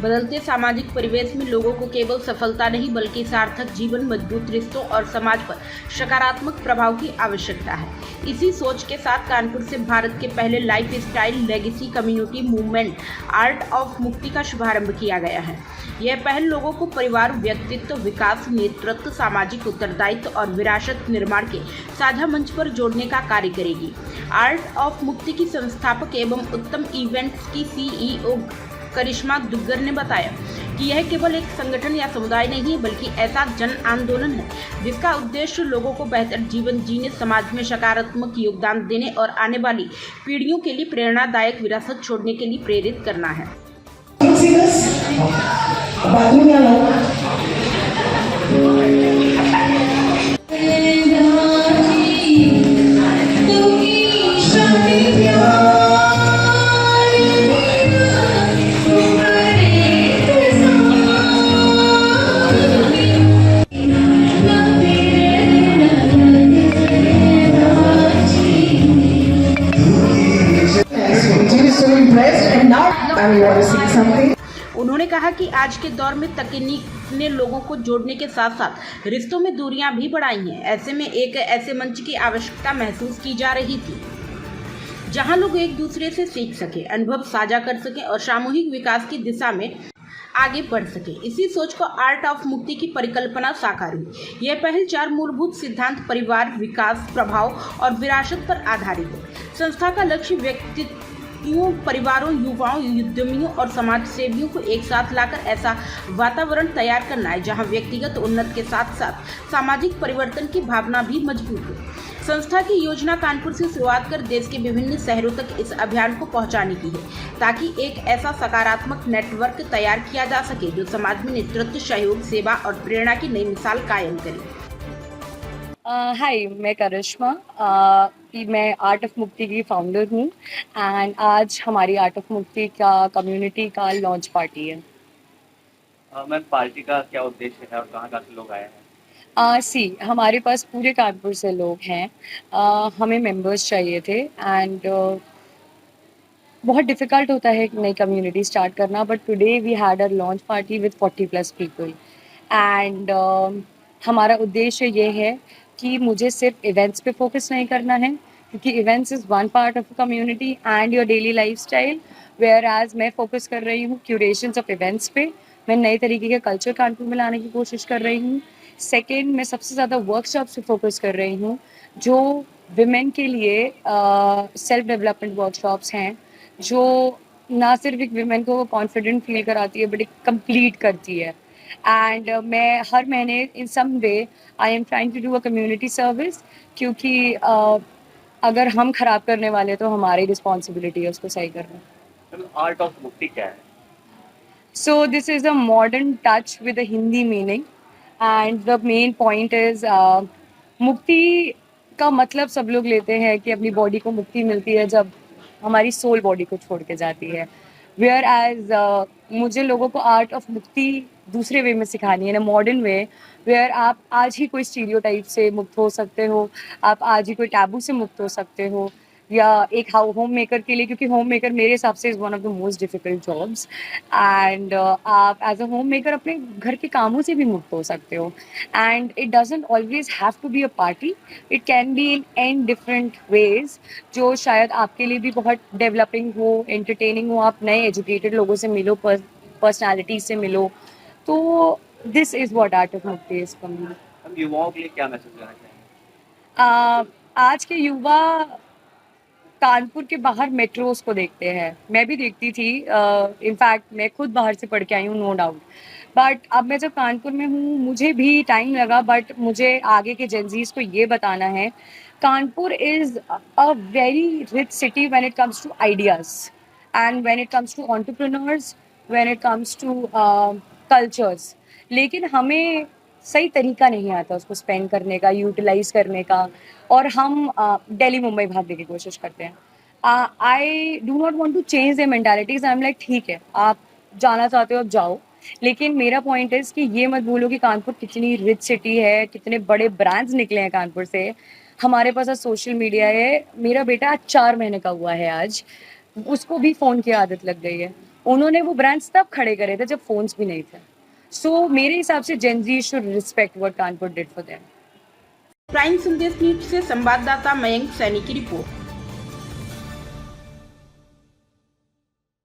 बदलते सामाजिक परिवेश में लोगों को केवल सफलता नहीं बल्कि सार्थक जीवन, मजबूत रिश्तों और समाज पर सकारात्मक प्रभाव की आवश्यकता है। इसी सोच के साथ कानपुर से भारत के पहले life style legacy community movement art of मुक्ति का शुभारंभ किया गया है। यह पहल लोगों को परिवार, व्यक्तित्व विकास, नेतृत्व, सामाजिक उत्तरदायित्व और विरासत निर्माण के साझा मंच पर जोड़ने का कार्य करेगी। आर्ट ऑफ मुक्ति की संस्थापक एवं उत्तम इवेंट्स की सीईओ करिश्मा दुग्गर ने बताया कि यह केवल एक संगठन या समुदाय नहीं है बल्कि ऐसा जन आंदोलन है जिसका उद्देश्य लोगों को बेहतर जीवन जीने, समाज में सकारात्मक योगदान देने और आने वाली पीढ़ियों के लिए प्रेरणादायक विरासत छोड़ने के लिए प्रेरित करना है। उन्होंने कहा कि आज के दौर में तकनीक ने लोगों को जोड़ने के साथ साथ रिश्तों में दूरियां भी बढ़ाई हैं। ऐसे में एक ऐसे मंच की आवश्यकता महसूस की जा रही थी जहां लोग एक दूसरे से सीख सके, अनुभव साझा कर सके और सामूहिक विकास की दिशा में आगे बढ़ सके। इसी सोच को आर्ट ऑफ मुक्ति की परिकल्पना साकार हुई। यह पहल 4 मूलभूत सिद्धांत परिवार, विकास, प्रभाव और विरासत पर आधारित है। संस्था का लक्ष्य व्यक्तित्व परिवारों, युवाओं, उद्यमियों और समाज सेवियों को एक साथ लाकर ऐसा वातावरण तैयार करना है जहां व्यक्तिगत उन्नति के साथ साथ सामाजिक परिवर्तन की भावना भी मजबूत हो। संस्था की योजना कानपुर से शुरुआत कर देश के विभिन्न शहरों तक इस अभियान को पहुंचाने की है ताकि एक ऐसा सकारात्मक नेटवर्क तैयार किया जा सके जो समाज में नेतृत्व, सहयोग, सेवा और प्रेरणा की नई मिसाल कायम करे। हाय, मैं करिश्मा, मैं आर्ट ऑफ मुक्ति की फाउंडर हूँ एंड आज हमारी आर्ट ऑफ मुक्ति का कम्युनिटी का लॉन्च पार्टी है। मैम, पार्टी का क्या उद्देश्य है और कहाँ से लोग आए हैं? हमारे पास पूरे कानपुर से लोग हैं। हमें मेंबर्स चाहिए थे एंड बहुत डिफ़िकल्ट होता है एक नई कम्युनिटी स्टार्ट करना, but today we had a launch party with 40+ people and हमारा उद्देश्य ये है कि मुझे सिर्फ इवेंट्स पे फोकस नहीं करना है क्योंकि events is one part of community and your daily lifestyle, whereas मैं फोकस कर रही हूँ क्यूरेशंस ऑफ इवेंट्स पे। मैं नए तरीके के कल्चर कानपुर में लाने की कोशिश कर रही हूँ। सेकेंड, मैं सबसे ज़्यादा वर्कशॉप्स पे फोकस कर रही हूँ जो विमेन के लिए सेल्फ डेवलपमेंट वर्कशॉप्स हैं जो ना सिर्फ एक विमेन को कॉन्फिडेंट फील कराती है बट एक कंप्लीट करती है। एंड मैं हर महीने in some way I am trying to do a community service क्योंकि अगर हम खराब करने वाले तो हमारी रिस्पॉन्सिबिलिटी है उसको सही करना। आर्ट ऑफ मुक्ति क्या है? So this is a modern touch with a Hindi meaning and the main point is मुक्ति का मतलब सब लोग लेते हैं कि अपनी बॉडी को मुक्ति मिलती है जब हमारी सोल बॉडी को छोड़ के जाती है, वेयर एज मुझे लोगों को आर्ट ऑफ मुक्ति दूसरे वे में सिखानी है, इन मॉडर्न वे, वेयर आप आज ही कोई स्टीरियोटाइप से मुक्त हो सकते हो, आप आज ही कोई टैबू से मुक्त हो सकते हो, या एक होम मेकर के लिए, क्योंकि होम मेकर मेरे हिसाब से is one of the most difficult jobs and आप एज अ होम मेकर अपने घर के कामों से भी मुक्त हो सकते हो and it doesn't always have to be a party, it can be in different ways जो शायद आपके लिए भी बहुत डेवलपिंग हो, एंटरटेनिंग हो, आप नए एजुकेटेड लोगों से मिलो, पर्सनैलिटी से मिलो। तो this is what art of मुक्ति इज़ फॉर मी। हम युवाओं के लिए क्या मैसेज देना चाहेंगे? आज के युवा कानपुर के बाहर मेट्रोज को देखते हैं, मैं भी देखती थी, इनफैक्ट मैं खुद बाहर से पढ़ के आई हूँ, नो डाउट, बट अब मैं जब कानपुर में हूँ मुझे भी टाइम लगा, बट मुझे आगे के जेनजीज को ये बताना है, Kanpur is a very rich city when it comes to ideas and when it comes to entrepreneurs, when it comes to cultures, लेकिन हमें सही तरीका नहीं आता उसको स्पेंड करने का, यूटिलाइज करने का, और हम दिल्ली मुंबई भागने की कोशिश करते हैं। I do not want to change the mentalities, I am like ठीक है आप जाना चाहते हो अब जाओ, लेकिन मेरा पॉइंट इज़ कि ये मत भूलो कि कानपुर कितनी रिच सिटी है, कितने बड़े ब्रांड्स निकले हैं कानपुर से, हमारे पास आज सोशल मीडिया है। मेरा बेटा आज 4 महीने का हुआ है, आज उसको भी फ़ोन की आदत लग गई है, उन्होंने वो ब्रांड्स तब खड़े करे थे जब फोन्स भी नहीं थे. सो मेरे हिसाब से Gen Z should respect what Kanpur did for them. Prime Sandesh News से संवाददाता मयंक सैनी की रिपोर्ट.